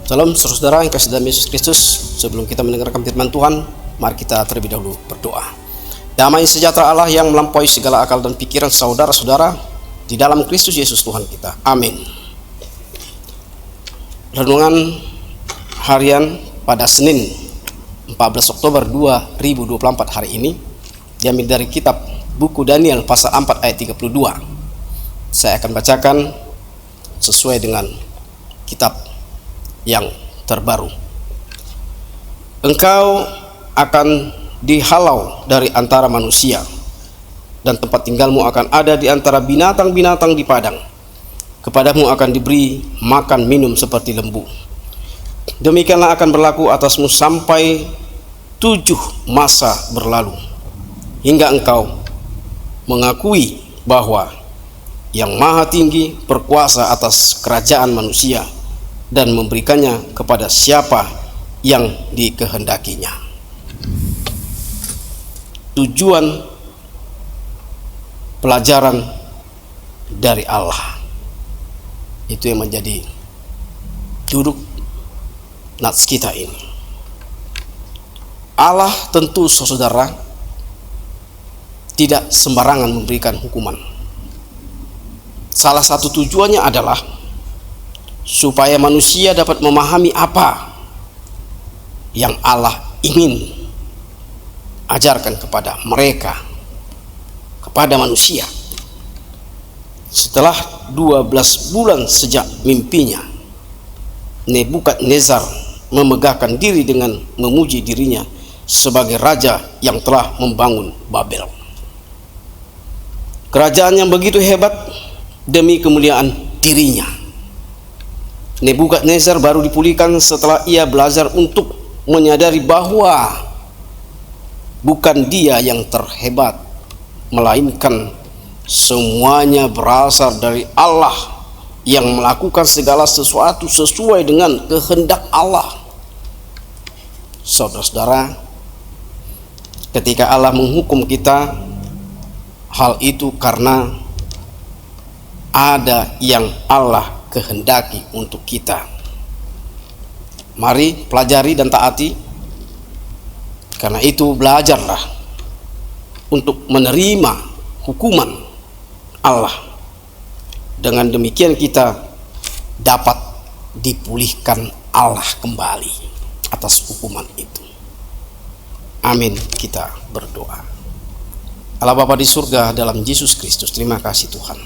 Salam saudara yang kasih dalam Yesus Kristus. Sebelum kita mendengarkan firman Tuhan, mari kita terlebih dahulu berdoa. Damai sejahtera Allah yang melampaui segala akal dan pikiran saudara-saudara di dalam Kristus Yesus Tuhan kita. Amin. Renungan harian pada Senin 14 Oktober 2024 hari ini diambil dari kitab buku Daniel pasal 4 ayat 32. Saya akan bacakan sesuai dengan kitab yang terbaru. Engkau akan dihalau dari antara manusia, dan tempat tinggalmu akan ada di antara binatang-binatang di padang. Kepadamu akan diberi makan minum seperti lembu. Demikianlah akan berlaku atasmu sampai 7 masa berlalu, hingga engkau mengakui bahwa Yang Maha Tinggi berkuasa atas kerajaan manusia dan memberikannya kepada siapa yang dikehendakinya. Tujuan pelajaran dari Allah itu yang menjadi duduk nats kita ini. Allah tentu saudara tidak sembarangan memberikan hukuman. Salah satu tujuannya adalah supaya manusia dapat memahami apa yang Allah ingin ajarkan kepada mereka, kepada manusia. Setelah 12 bulan sejak mimpinya, Nebukadnezar memegahkan diri dengan memuji dirinya sebagai raja yang telah membangun Babel. Kerajaan yang begitu hebat demi kemuliaan dirinya. Nebukadnezar baru dipulihkan setelah ia belajar untuk menyadari bahwa bukan dia yang terhebat, melainkan semuanya berasal dari Allah yang melakukan segala sesuatu sesuai dengan kehendak Allah. Saudara-saudara, ketika Allah menghukum kita, hal itu karena ada yang Allah kehendaki untuk kita. Mari pelajari dan taati. Karena itu belajarlah untuk menerima hukuman Allah. Dengan demikian kita dapat dipulihkan Allah kembali atas hukuman itu. Amin. Kita berdoa. Allah Bapa di surga, dalam Yesus Kristus, terima kasih Tuhan,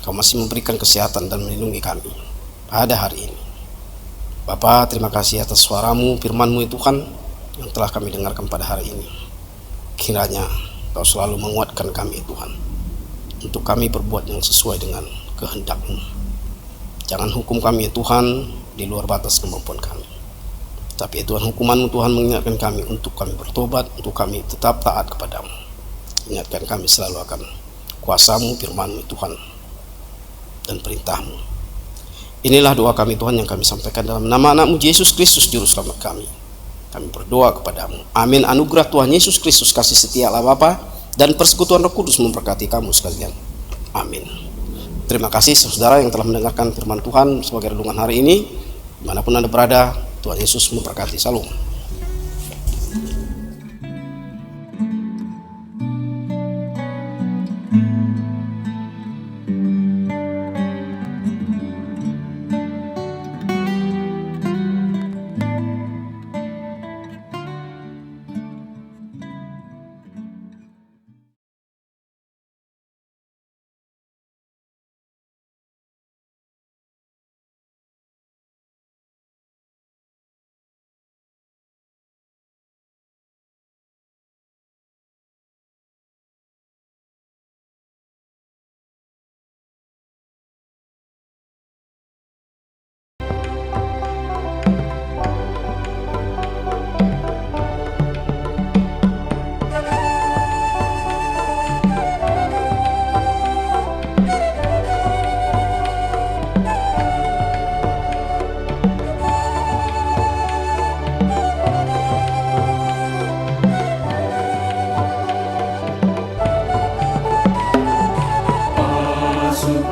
Kau masih memberikan kesehatan dan melindungi kami pada hari ini. Bapa, terima kasih atas suaramu, firmanmu ya Tuhan, yang telah kami dengarkan pada hari ini. Kiranya Kau selalu menguatkan kami Tuhan, untuk kami berbuat yang sesuai dengan kehendak-Mu. Jangan hukum kami ya Tuhan di luar batas kemampuan kami. Tapi ya Tuhan, hukuman-Mu Tuhan mengingatkan kami untuk kami bertobat, untuk kami tetap taat kepadamu. Ingatkan kami selalu akan kuasa-Mu, firman-Mu Tuhan, dan perintah-Mu. Inilah doa kami Tuhan yang kami sampaikan dalam nama anak-Mu Yesus Kristus Juru Selamat kami. Kami berdoa kepadamu. Amin. Anugerah Tuhan Yesus Kristus, kasih setia Allah Bapa, dan persekutuan Roh Kudus memberkati kamu sekalian. Amin. Terima kasih saudara yang telah mendengarkan firman Tuhan sebagai renungan hari ini. Dimanapun Anda berada, Tuhan Yesus memberkati. Salam.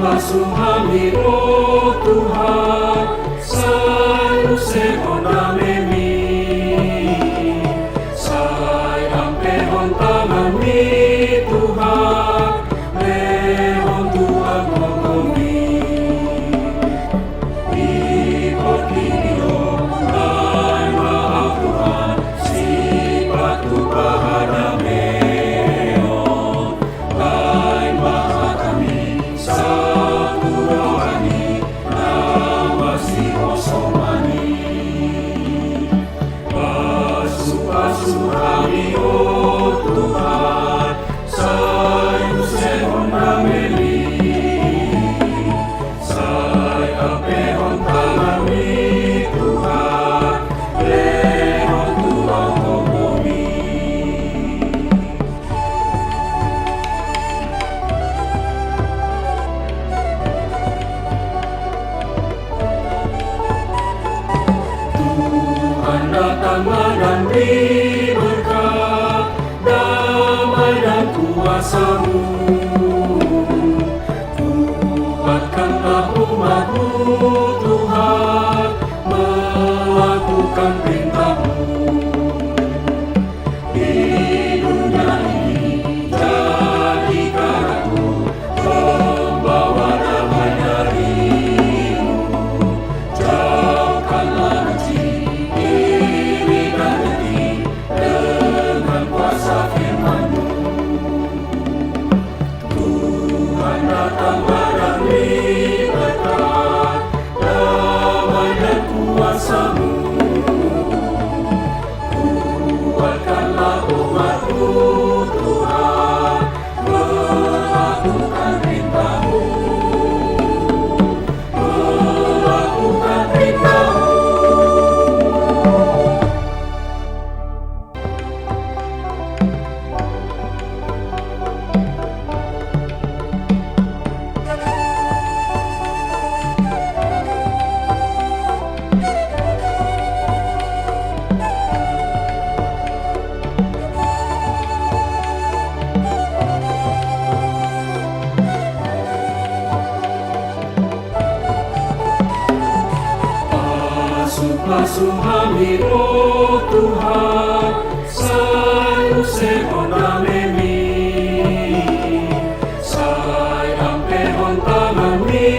Masuk hadirat Tuhan, Kuatkanlah umat-Mu Tuhan, melakukan perintah-Mu. Di dunia ini jadikan aku pembawa damai dari-Mu. Jauhkanlah benci, iri dan dengki dengan kuasa firman-Mu. Tuhan datanglah dan beri berkat, damai dan kuasa-Mu. Kuatkanlah umat-Mu Tuhan, melakukan perintah-Mu. Melakukan perintah-Mu. Basuh kami, oh Tuhan, sai usehona memi, sai ampehon tangan-Mi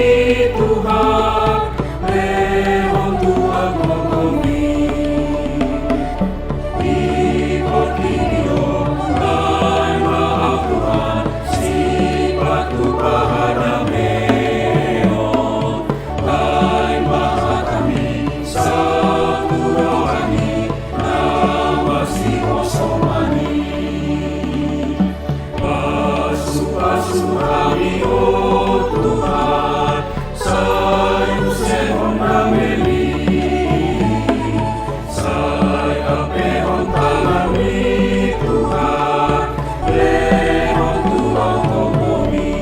Tuhan, lehon Tuhan ngogomi. Ikut video, lai maaf Tuhan, sifat Tuhan hadamehon, lai maaf kami, satu rohani, nawasi osomani. Basuh kami, oh Tuhan, sai usehon dameli, sai apehon tangan-Mi Tuhan, lehon Tuhan ngogomi.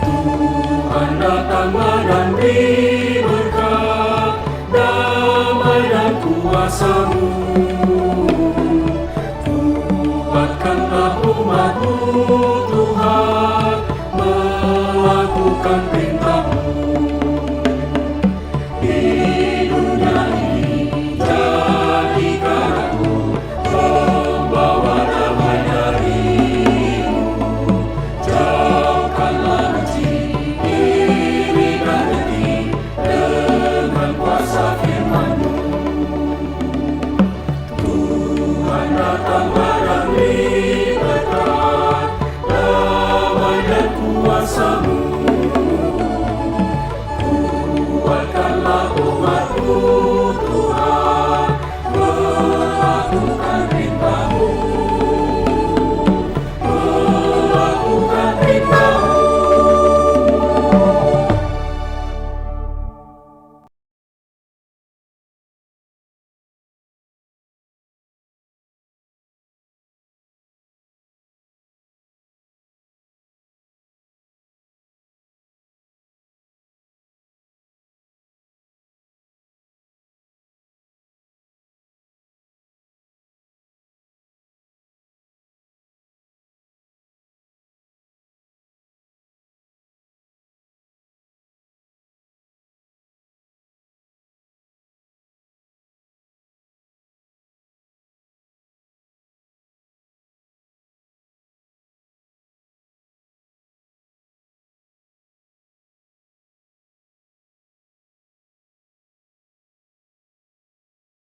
Tuhan datanglah dan beri berkat, damai dan kuasa-Mu. Kuatkanlah umat-Mu